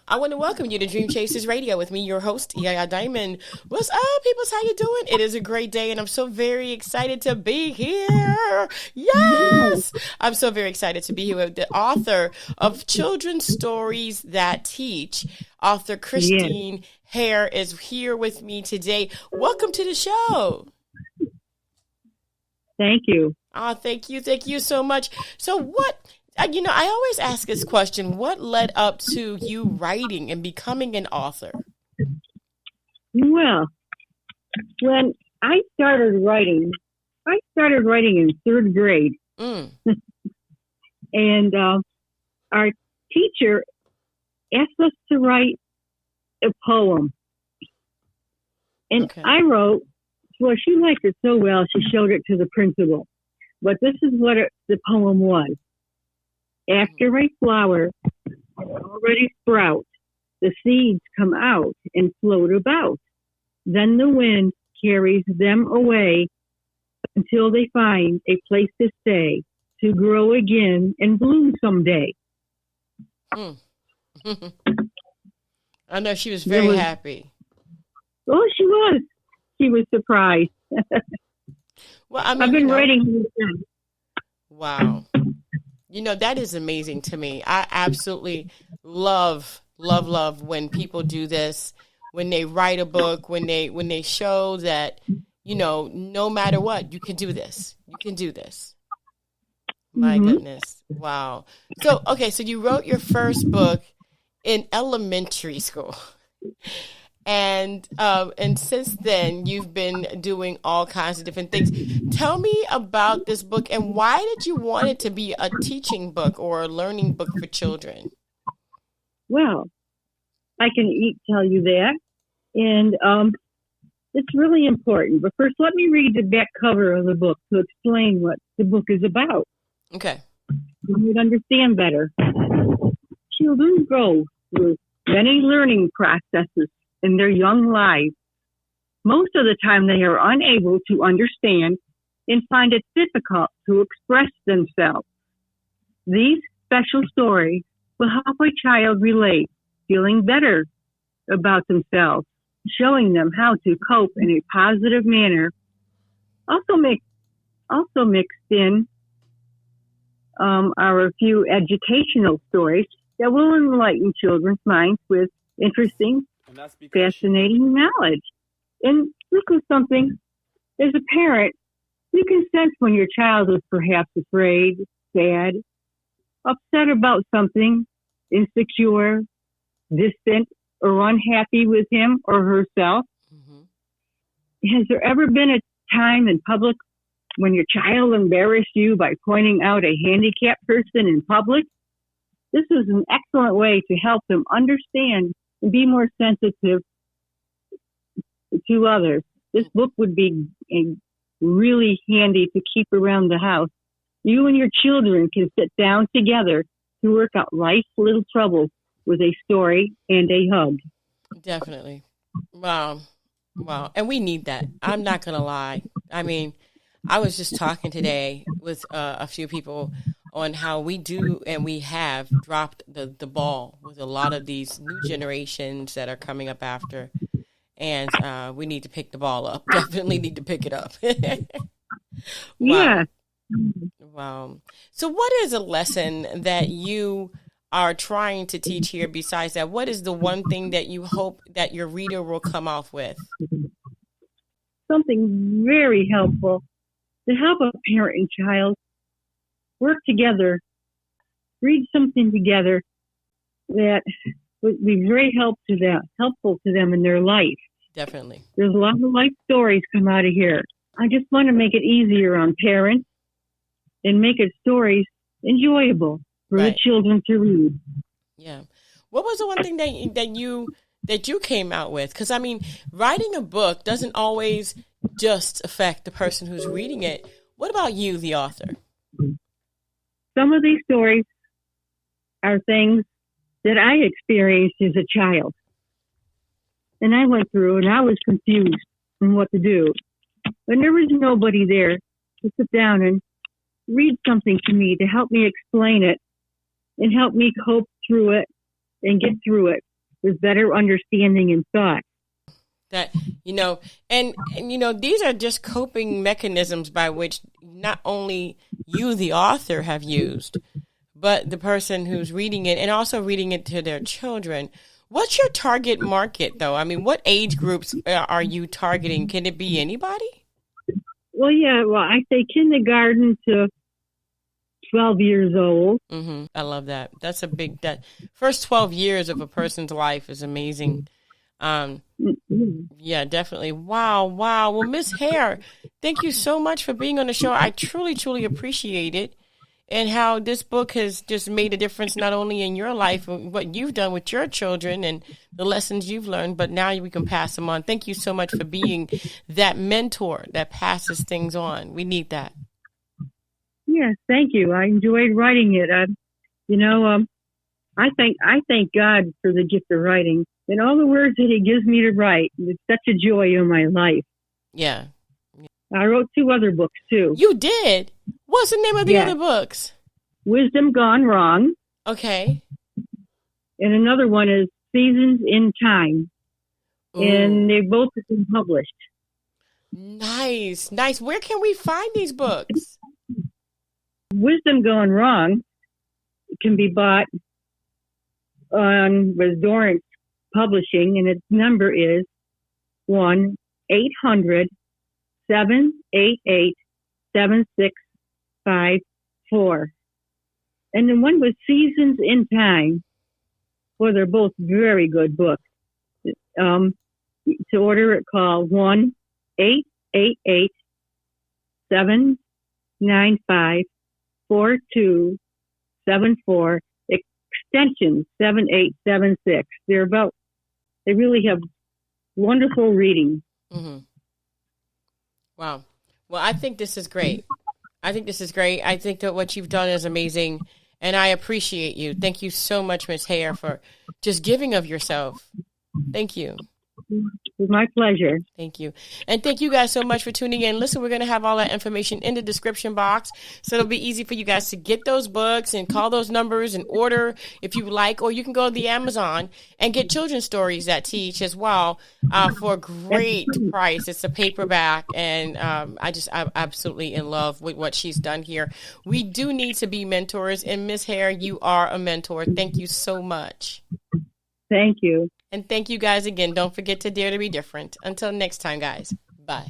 I want to welcome you to Dream Chasers Radio with me, your host, Yaya Diamond. What's up, peoples? How you doing? It is a great day, and I'm so very excited to be here. Yes! I'm so very excited to be here with the author of Children's Stories That Teach. Author Christine Hare is here with me today. Welcome to the show. Thank you. Oh, thank you. Thank you so much. So what... I always ask this question, what led up to you writing and becoming an author? Well, when I started writing in third grade. And our teacher asked us to write a poem. And I wrote, well, she liked it so well, she showed it to the principal. But this is what the poem was. After a flower already sprout, the seeds come out and float about. Then the wind carries them away until they find a place to stay, to grow again and bloom someday. I know she was very happy. Oh, she was. She was surprised. Well, I mean, I've been writing since then. Wow. That is amazing to me. I absolutely love when people do this, when they write a book, when they show that, no matter what, you can do this. You can do this. My goodness. Wow. So you wrote your first book in elementary school. And since then, you've been doing all kinds of different things. Tell me about this book and why did you want it to be a teaching book or a learning book for children? Well, I can tell you that. And it's really important. But first, let me read the back cover of the book to explain what the book is about. Okay. You would understand better. Children go through many learning processes in their young lives. Most of the time they are unable to understand and find it difficult to express themselves. These special stories will help a child relate, feeling better about themselves, showing them how to cope in a positive manner. Also mixed in are a few educational stories that will enlighten children's minds with interesting, fascinating knowledge. And this is something, as a parent, you can sense when your child is perhaps afraid, sad, upset about something, insecure, distant, or unhappy with him or herself. Has there ever been a time in public when your child embarrassed you by pointing out a handicapped person in public? This is an excellent way to help them understand and be more sensitive to others. This book would be really handy to keep around the house. You and your children can sit down together to work out life's little troubles with a story and a hug. Definitely. Wow. And we need that. I'm not going to lie. I mean, I was just talking today with a few people on how we do and we have dropped the ball with a lot of these new generations that are coming up after. And we need to pick the ball up. Definitely need to pick it up. Yeah. Wow. So what is a lesson that you are trying to teach here besides that? What is the one thing that you hope that your reader will come off with? Something very helpful to help a parent and child work together, read something together that would be very helpful to them in their life. Definitely. There's a lot of life stories come out of here. I just want to make it easier on parents and make it stories enjoyable for the children to read. Yeah. What was the one thing that you came out with? Because, I mean, writing a book doesn't always just affect the person who's reading it. What about you, the author? Some of these stories are things that I experienced as a child. And I went through and I was confused on what to do. But there was nobody there to sit down and read something to me to help me explain it and help me cope through it and get through it. with better understanding and thought. That, and these are just coping mechanisms by which not only you, the author, have used, but the person who's reading it and also reading it to their children. What's your target market, though? I mean, what age groups are you targeting? Can it be anybody? Well, yeah. Well, I say kindergarten to 12 years old. Mm-hmm. I love that. That's that first 12 years of a person's life is amazing. Yeah, definitely. Wow. Well, Miss Hare, thank you so much for being on the show. I truly, truly appreciate it, and how this book has just made a difference not only in your life, what you've done with your children and the lessons you've learned, but now we can pass them on. Thank you so much for being that mentor that passes things on. We need that. Yes, thank you. I enjoyed writing it. I thank God for the gift of writing and all the words that He gives me to write. It's such a joy in my life. Yeah. I wrote 2 other books too. You did? What's the name of the other books? Wisdom Gone Wrong. Okay. And another one is Seasons in Time. Ooh. And they've both been published. Nice. Where can we find these books? Wisdom Gone Wrong can be bought on with Dorrance Publishing, and its number is 1-800-788-7654. And the one with Seasons in Time, well, they're both very good books. To order it, call 1-888-795-4274, extension 7876. They really have wonderful reading. Mm-hmm. Wow. Well, I think this is great. I think that what you've done is amazing, and I appreciate you. Thank you so much, Miss Hare, for just giving of yourself. Thank you. It was my pleasure. Thank you. And thank you guys so much for tuning in. Listen, we're going to have all that information in the description box, so it'll be easy for you guys to get those books and call those numbers and order if you like, or you can go to the Amazon and get children's stories that teach as well for a great price. It's a paperback, and I'm absolutely in love with what she's done here. We do need to be mentors, and Miss Hare, you are a mentor. Thank you so much. Thank you. And thank you guys again. Don't forget to dare to be different. Until next time, guys. Bye.